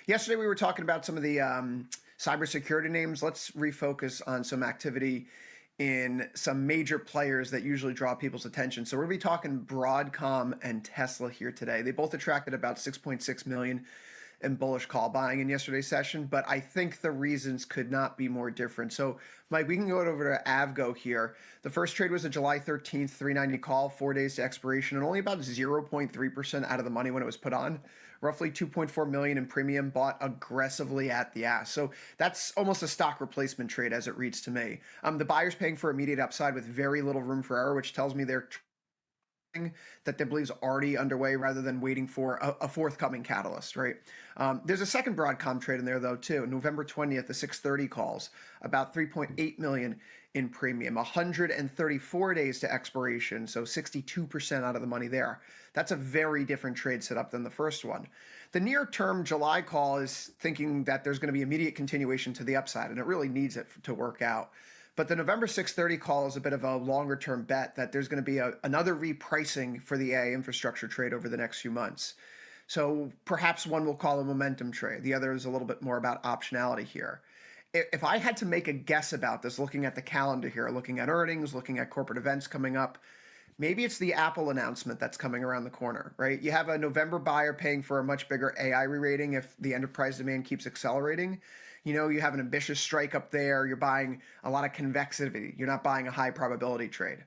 Yesterday, we were talking about some of the cybersecurity names. Let's refocus on some activity in some major players that usually draw people's attention. So we're going to be talking Broadcom and Tesla here today. They both attracted about 6.6 million in bullish call buying in yesterday's session, but I think the reasons could not be more different. So, Mike, we can go over to Avgo here. The first trade was a July 13th, 390 call, 4 days to expiration, and only about 0.3% out of the money when it was put on. Roughly 2.4 million in premium bought aggressively at the ask. So that's almost a stock replacement trade as it reads to me. The buyer's paying for immediate upside with very little room for error, which tells me they're that they believe is already underway rather than waiting for a forthcoming catalyst, right? There's a second Broadcom trade in there, though, too. November 20th, the 630 calls, about 3.8 million in premium, 134 days to expiration, so 62% out of the money there. That's a very different trade setup than the first one. The near-term July call is thinking that there's going to be immediate continuation to the upside, and it really needs it to work out. But the November 630 call is a bit of a longer-term bet that there's going to be another repricing for the AI infrastructure trade over the next few months. So perhaps one we'll call a momentum trade. The other is a little bit more about optionality here. If I had to make a guess about this, looking at the calendar here, looking at earnings, looking at corporate events coming up, maybe it's the Apple announcement that's coming around the corner, right? You have a November buyer paying for a much bigger AI re-rating if the enterprise demand keeps accelerating. You know, you have an ambitious strike up there. You're buying a lot of convexity. You're not buying a high probability trade.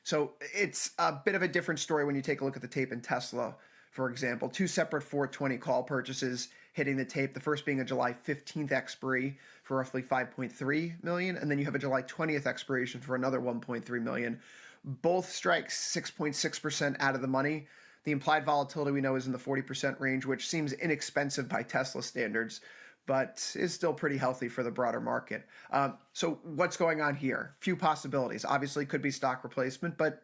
So it's a bit of a different story when you take a look at the tape in Tesla, for example. Two separate 420 call purchases hitting the tape. The first being a July 15th expiry for roughly 5.3 million. And then you have a July 20th expiration for another 1.3 million. Both strikes 6.6% out of the money. The implied volatility we know is in the 40% range, which seems inexpensive by Tesla standards, but is still pretty healthy for the broader market. So what's going on here? Few possibilities. Obviously could be stock replacement, but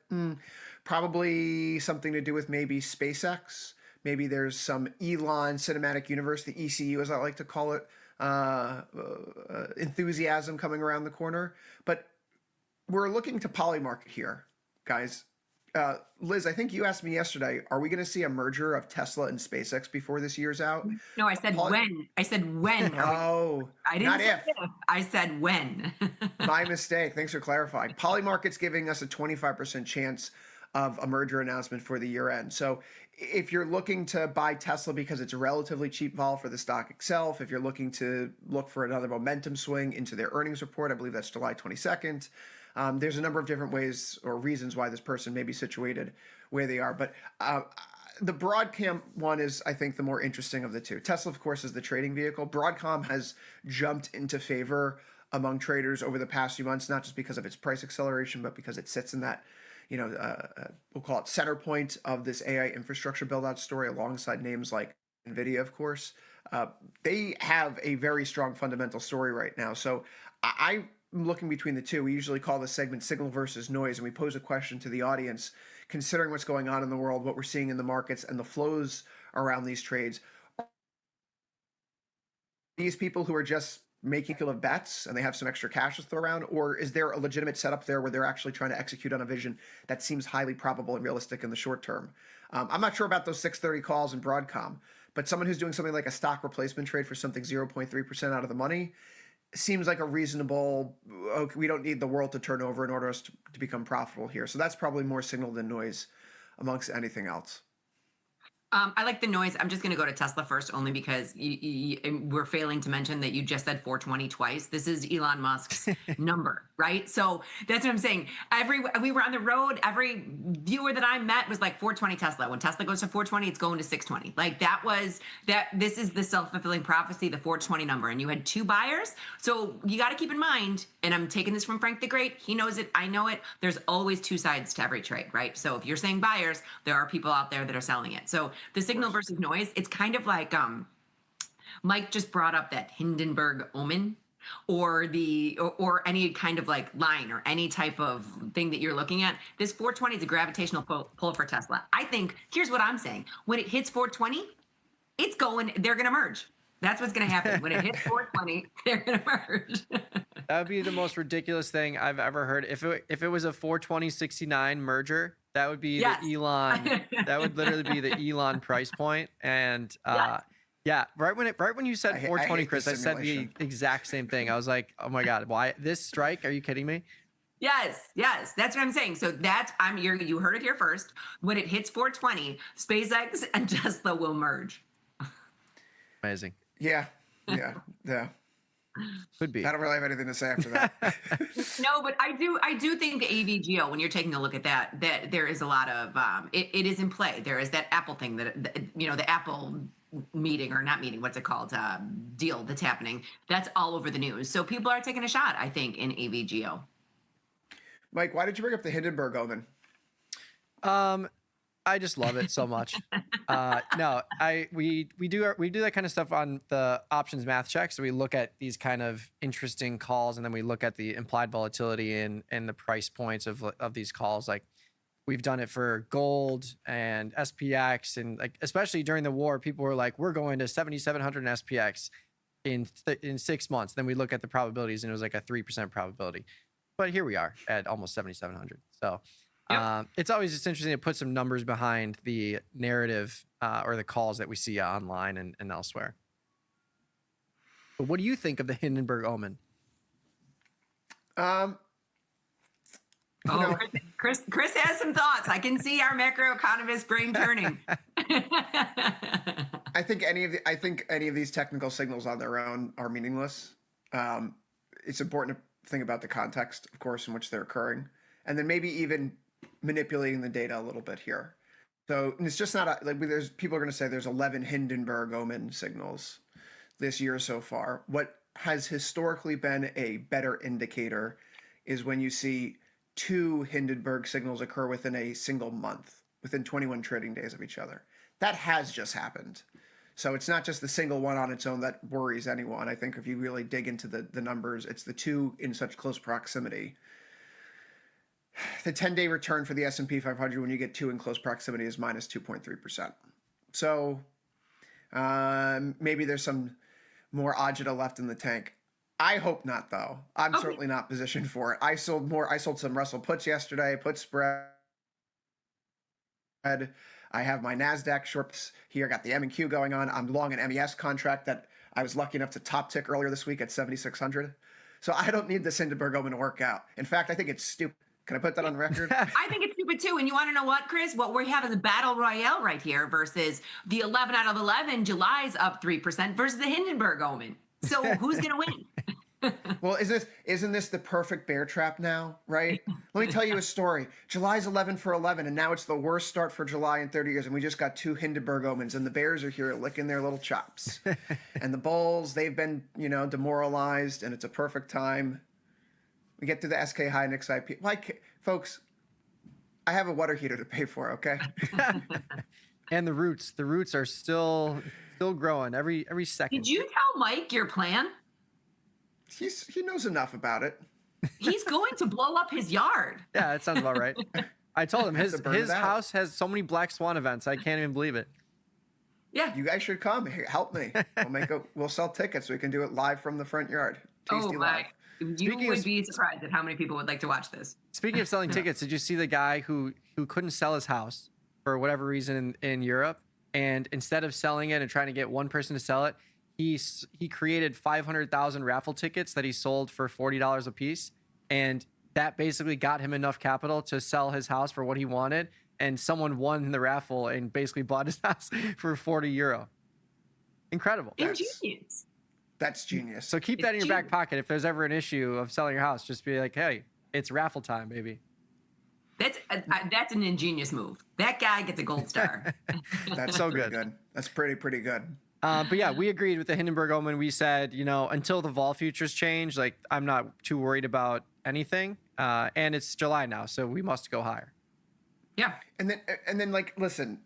probably something to do with maybe SpaceX. Maybe there's some Elon cinematic universe, the ECU as I like to call it, enthusiasm coming around the corner. But we're looking to Polymarket here, guys. Liz, I think you asked me yesterday, are we going to see a merger of Tesla and SpaceX before this year's out? No, I said when. I said when. Oh, I didn't not say if. I said when. My mistake. Thanks for clarifying. Polymarket's giving us a 25% chance of a merger announcement for the year end. So if you're looking to buy Tesla because it's a relatively cheap vol for the stock itself, if you're looking to look for another momentum swing into their earnings report, I believe that's July 22nd. There's a number of different ways or reasons why this person may be situated where they are. But the Broadcom one is, I think, the more interesting of the two. Tesla, of course, is the trading vehicle. Broadcom has jumped into favor among traders over the past few months, not just because of its price acceleration, but because it sits in that, we'll call it center point of this AI infrastructure build-out story alongside names like NVIDIA, of course. They have a very strong fundamental story right now. So I'm looking between the two. We usually call this segment signal versus noise, and we pose a question to the audience, considering what's going on in the world, what we're seeing in the markets, and the flows around these trades. These people who are just making bets and they have some extra cash to throw around, or is there a legitimate setup there where they're actually trying to execute on a vision that seems highly probable and realistic in the short term? I'm not sure about those 630 calls in Broadcom, but someone who's doing something like a stock replacement trade for something 0.3% out of the money seems like a reasonable, we don't need the world to turn over in order for us to become profitable here. So that's probably more signal than noise amongst anything else. I like the noise. I'm just going to go to Tesla first, only because we're failing to mention that you just said 420 twice. This is Elon Musk's number, right? So that's what I'm saying. We were on the road. Every viewer that I met was like 420 Tesla. When Tesla goes to 420, it's going to 620. Like this is the self-fulfilling prophecy, the 420 number. And you had two buyers. So you got to keep in mind, and I'm taking this from Frank the Great. He knows it. I know it. There's always two sides to every trade, right? So if you're saying buyers, there are people out there that are selling it. So the signal versus noise, it's kind of like Mike just brought up that Hindenburg Omen or any kind of like line or any type of thing that you're looking at. This 420 is a gravitational pull for Tesla. I think, here's what I'm saying. When it hits 420, they're going to merge. That's what's going to happen. When it hits 420, they're going to merge. That would be the most ridiculous thing I've ever heard. If it was a 420.69 merger, that would be the Elon. That would literally be the Elon price point. And yeah, Yeah, right when you said I 420, hate Chris, the I said the simulation. exact same thing. I was like, oh my God, why this strike? Are you kidding me? Yes, yes, that's what I'm saying. So that's you heard it here first. When it hits 420, SpaceX and Tesla will merge. Amazing. Yeah, yeah, yeah. Could be. I don't really have anything to say after that. No, but I do think the AVGO, when you're taking a look at that there is a lot of it is in play. There is that Apple thing the Apple meeting, or not meeting, what's it called, deal that's happening. That's all over the news. So people are taking a shot, I think, in AVGO. Mike, why did you bring up the Hindenburg Omen? I just love it so much. No, we do that kind of stuff on the options math check. So we look at these kind of interesting calls, and then we look at the implied volatility and the price points of these calls. Like we've done it for gold and SPX, and like especially during the war, people were like, "We're going to 7,700 in SPX in 6 months." Then we look at the probabilities, and it was like a 3% probability. But here we are at almost 7,700. So. Yep. It's always just interesting to put some numbers behind the narrative or the calls that we see online and elsewhere. But what do you think of the Hindenburg Omen? You know, Chris has some thoughts. I can see our macroeconomist brain turning. I think any of these technical signals on their own are meaningless. It's important to think about the context, of course, in which they're occurring, and then maybe even manipulating the data a little bit here. So and it's just not there's people are going to say there's 11 Hindenburg Omen signals this year so far. What has historically been a better indicator is when you see 2 Hindenburg signals occur within a single month, within 21 trading days of each other. That has just happened. So it's not just the single one on its own that worries anyone. I think if you really dig into the numbers, it's the 2 in such close proximity. The 10-day return for the S&P 500 when you get 2 in close proximity is minus 2.3%. So maybe there's some more agita left in the tank. I hope not, though. I'm certainly not positioned for it. I sold some Russell puts yesterday, put spread. I have my NASDAQ shorts here. Got the M&Q going on. I'm long an MES contract that I was lucky enough to top tick earlier this week at 7,600. So I don't need this Hindenburg Omen to work out. In fact, I think it's stupid. Can I put that on the record? I think it's stupid too. And you want to know what, Chris? What we have is a battle royale right here versus the 11 out of 11. July's up 3% versus the Hindenburg Omen. So who's going to win? Well, isn't this the perfect bear trap now, right? Let me tell you a story. July's 11 for 11, and now it's the worst start for July in 30 years, and we just got 2 Hindenburg Omens, and the bears are here licking their little chops. And the bulls, they've been, demoralized, and it's a perfect time. We get to the SK Hynix IP. Folks, I have a water heater to pay for, okay? And the roots are still growing every second. Did you tell Mike your plan? He knows enough about it. He's going to blow up his yard. Yeah, that sounds about right. I told him his burn it out. house has so many Black Swan events. I can't even believe it. Yeah. You guys should come. Help me. We'll sell tickets. We can do it live from the front yard. Oh my. Live. You would be surprised at how many people would like to watch this. Speaking of selling tickets, did you see the guy who couldn't sell his house for whatever reason in Europe? And instead of selling it and trying to get one person to sell it, he created 500,000 raffle tickets that he sold for $40 a piece. And that basically got him enough capital to sell his house for what he wanted. And someone won the raffle and basically bought his house for €40. Incredible. Ingenious. That's genius. So keep that in your back pocket. If there's ever an issue of selling your house, just be like, hey, it's raffle time, baby. That's an ingenious move. That guy gets a gold star. That's so good. That's pretty good. But yeah, we agreed with the Hindenburg Omen. We said, until the vol futures change, I'm not too worried about anything. And it's July now, so we must go higher. Yeah. And then listen,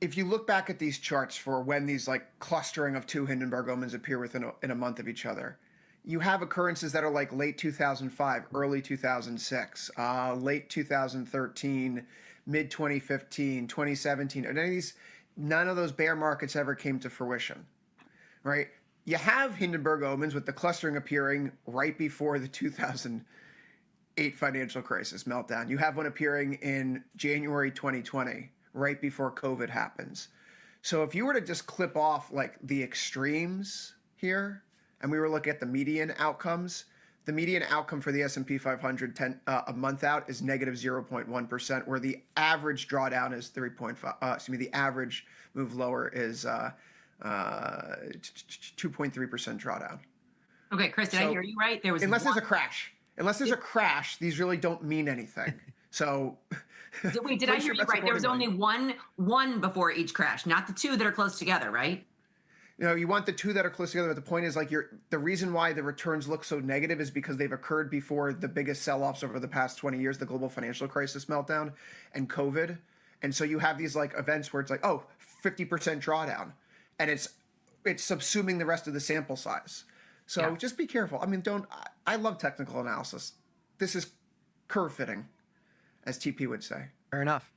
if you look back at these charts for when these clustering of 2 Hindenburg Omens appear within a month of each other, you have occurrences that are like late 2005, early 2006, late 2013, mid 2015, 2017. And none of those bear markets ever came to fruition, right? You have Hindenburg Omens with the clustering appearing right before the 2008 financial crisis meltdown. You have one appearing in January 2020, right before COVID happens. So if you were to just clip off like the extremes here, and we were looking at the median outcomes, the median outcome for the S&P 500 a month out is negative 0.1%, where the average drawdown is 3.5. The average move lower is 2.3% drawdown. Okay, Chris, did I hear you right? There was unless there's a crash. Unless there's a crash, these really don't mean anything. So wait, did I hear you right? There was only one before each crash, not the two that are close together, right? You want the two that are close together, but the point is like the reason why the returns look so negative is because they've occurred before the biggest sell-offs over the past 20 years, the global financial crisis meltdown and COVID. And so you have these like events where it's like, 50% drawdown, and it's subsuming the rest of the sample size. So just be careful. I mean, I love technical analysis. This is curve fitting, as TP would say. Fair enough.